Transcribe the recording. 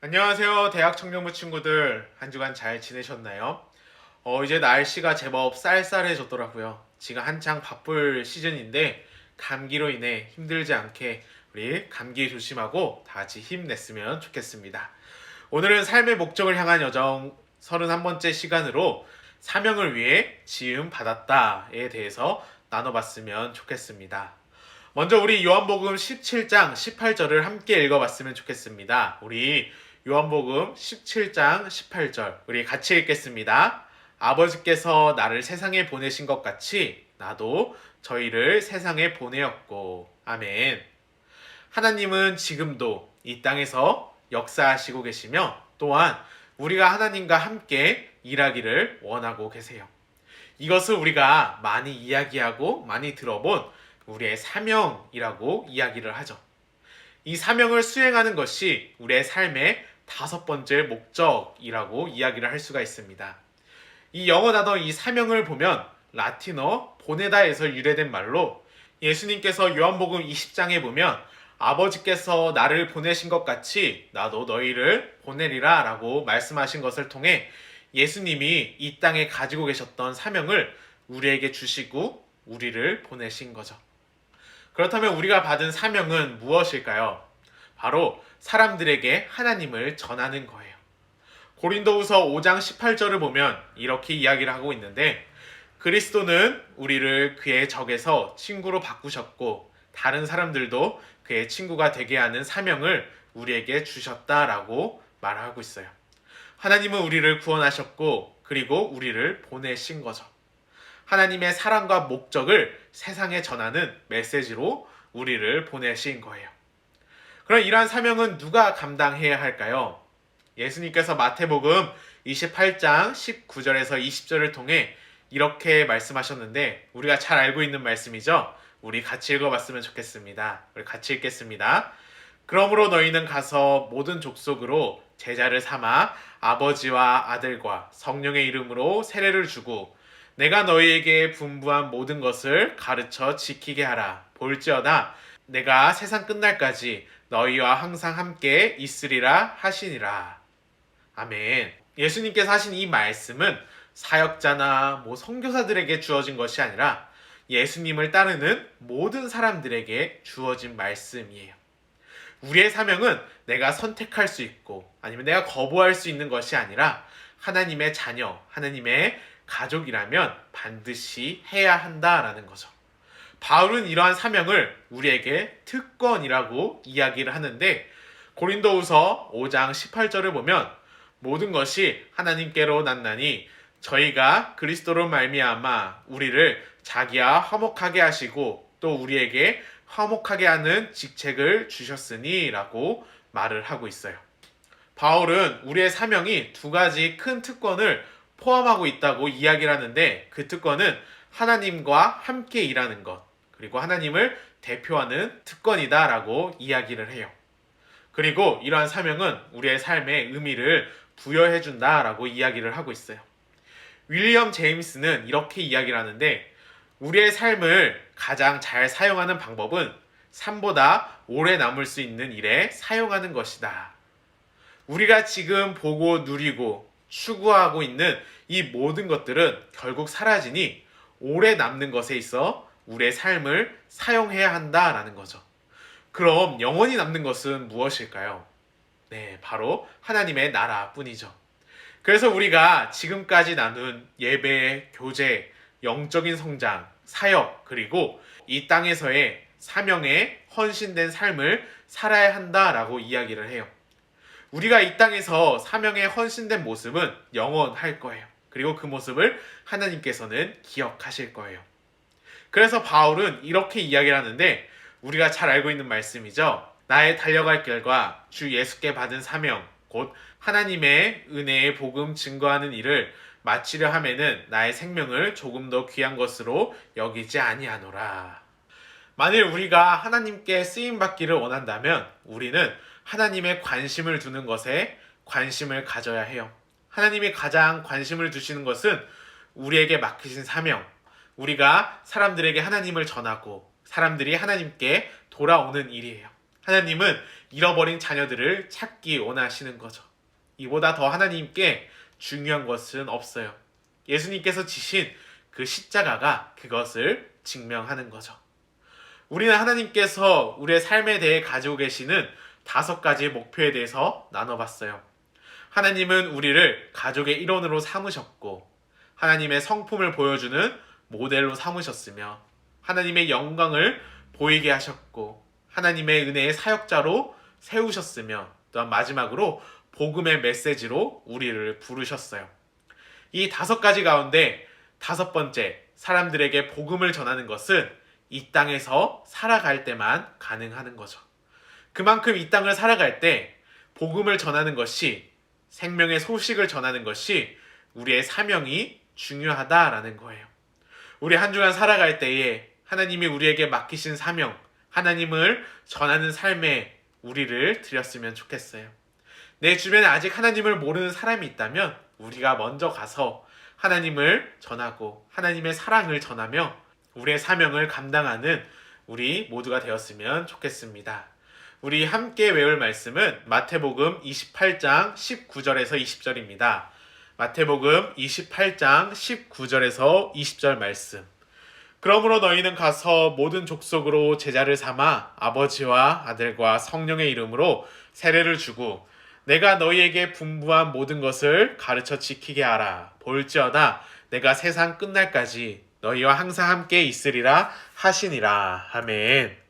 안녕하세요. 대학 청년부 친구들. 한 주간 잘 지내셨나요? 이제 날씨가 제법 쌀쌀해졌더라고요. 지금 한창 바쁠 시즌인데 감기로 인해 힘들지 않게 우리 감기 조심하고 다 같이 힘냈으면 좋겠습니다. 오늘은 삶의 목적을 향한 여정 31번째 시간으로 사명을 위해 지음 받았다에 대해서 나눠봤으면 좋겠습니다. 먼저 우리 요한복음 17장 18절을 함께 읽어봤으면 좋겠습니다. 우리 요한복음 17장 18절 우리 같이 읽겠습니다. 아버지께서 나를 세상에 보내신 것 같이 나도 저희를 세상에 보내었고. 아멘. 하나님은 지금도 이 땅에서 역사하시고 계시며 또한 우리가 하나님과 함께 일하기를 원하고 계세요. 이것을 우리가 많이 이야기하고 많이 들어본 우리의 사명이라고 이야기를 하죠. 이 사명을 수행하는 것이 우리의 삶의 5번째 목적이라고 이야기를 할 수가 있습니다. 이 영어 단어 이 사명을 보면 라틴어 보내다에서 유래된 말로 예수님께서 요한복음 20장에 보면 아버지께서 나를 보내신 것 같이 나도 너희를 보내리라 라고 말씀하신 것을 통해 예수님이 이 땅에 가지고 계셨던 사명을 우리에게 주시고 우리를 보내신 거죠. 그렇다면 우리가 받은 사명은 무엇일까요? 바로 사람들에게 하나님을 전하는 거예요. 고린도후서 5장 18절을 보면 이렇게 이야기를 하고 있는데 그리스도는 우리를 그의 적에서 친구로 바꾸셨고 다른 사람들도 그의 친구가 되게 하는 사명을 우리에게 주셨다라고 말하고 있어요. 하나님은 우리를 구원하셨고 그리고 우리를 보내신 거죠. 하나님의 사랑과 목적을 세상에 전하는 메시지로 우리를 보내신 거예요. 그럼 이러한 사명은 누가 감당해야 할까요? 예수님께서 마태복음 28장 19절에서 20절을 통해 이렇게 말씀하셨는데 우리가 잘 알고 있는 말씀이죠. 우리 같이 읽어봤으면 좋겠습니다. 우리 같이 읽겠습니다. 그러므로 너희는 가서 모든 족속으로 제자를 삼아 아버지와 아들과 성령의 이름으로 세례를 주고 내가 너희에게 분부한 모든 것을 가르쳐 지키게 하라. 볼지어다 내가 세상 끝날까지 너희와 항상 함께 있으리라 하시니라. 아멘. 예수님께서 하신 이 말씀은 사역자나 선교사들에게 주어진 것이 아니라 예수님을 따르는 모든 사람들에게 주어진 말씀이에요. 우리의 사명은 내가 선택할 수 있고 아니면 내가 거부할 수 있는 것이 아니라 하나님의 자녀, 하나님의 가족이라면 반드시 해야 한다라는 거죠. 바울은 이러한 사명을 우리에게 특권이라고 이야기를 하는데 고린도후서 5장 18절을 보면 모든 것이 하나님께로 났나니 저희가 그리스도로 말미암아 우리를 자기와 화목하게 하시고 또 우리에게 화목하게 하는 직책을 주셨으니 라고 말을 하고 있어요. 바울은 우리의 사명이 2가지 큰 특권을 포함하고 있다고 이야기를 하는데 그 특권은 하나님과 함께 일하는 것 그리고 하나님을 대표하는 특권이다 라고 이야기를 해요. 그리고 이러한 사명은 우리의 삶에 의미를 부여해 준다 라고 이야기를 하고 있어요. 윌리엄 제임스는 이렇게 이야기를 하는데 우리의 삶을 가장 잘 사용하는 방법은 삶보다 오래 남을 수 있는 일에 사용하는 것이다. 우리가 지금 보고 누리고 추구하고 있는 이 모든 것들은 결국 사라지니 오래 남는 것에 있어 우리의 삶을 사용해야 한다라는 거죠. 그럼 영원히 남는 것은 무엇일까요? 네, 바로 하나님의 나라뿐이죠. 그래서 우리가 지금까지 나눈 예배, 교제, 영적인 성장, 사역, 그리고 이 땅에서의 사명에 헌신된 삶을 살아야 한다라고 이야기를 해요. 우리가 이 땅에서 사명에 헌신된 모습은 영원할 거예요. 그리고 그 모습을 하나님께서는 기억하실 거예요. 그래서 바울은 이렇게 이야기를 하는데 우리가 잘 알고 있는 말씀이죠. 나의 달려갈 길과 주 예수께 받은 사명, 곧 하나님의 은혜의 복음 증거하는 일을 마치려 하면은 나의 생명을 조금 더 귀한 것으로 여기지 아니하노라. 만일 우리가 하나님께 쓰임 받기를 원한다면 우리는 하나님의 관심을 두는 것에 관심을 가져야 해요. 하나님이 가장 관심을 두시는 것은 우리에게 맡기신 사명, 우리가 사람들에게 하나님을 전하고 사람들이 하나님께 돌아오는 일이에요. 하나님은 잃어버린 자녀들을 찾기 원하시는 거죠. 이보다 더 하나님께 중요한 것은 없어요. 예수님께서 지신 그 십자가가 그것을 증명하는 거죠. 우리는 하나님께서 우리의 삶에 대해 가지고 계시는 5가지의 목표에 대해서 나눠봤어요. 하나님은 우리를 가족의 일원으로 삼으셨고, 하나님의 성품을 보여주는 모델로 삼으셨으며, 하나님의 영광을 보이게 하셨고, 하나님의 은혜의 사역자로 세우셨으며, 또한 마지막으로 복음의 메시지로 우리를 부르셨어요. 이 5가지 가운데 5번째, 사람들에게 복음을 전하는 것은 이 땅에서 살아갈 때만 가능하는 거죠. 그만큼 이 땅을 살아갈 때 복음을 전하는 것이, 생명의 소식을 전하는 것이 우리의 사명이 중요하다라는 거예요. 우리 한 주간 살아갈 때에 하나님이 우리에게 맡기신 사명, 하나님을 전하는 삶에 우리를 드렸으면 좋겠어요. 내 주변에 아직 하나님을 모르는 사람이 있다면 우리가 먼저 가서 하나님을 전하고 하나님의 사랑을 전하며 우리의 사명을 감당하는 우리 모두가 되었으면 좋겠습니다. 우리 함께 외울 말씀은 마태복음 28장 19절에서 20절입니다. 마태복음 28장 19절에서 20절 말씀. 그러므로 너희는 가서 모든 족속으로 제자를 삼아 아버지와 아들과 성령의 이름으로 세례를 주고 내가 너희에게 분부한 모든 것을 가르쳐 지키게 하라. 볼지어다 내가 세상 끝날까지 너희와 항상 함께 있으리라 하시니라. 아멘.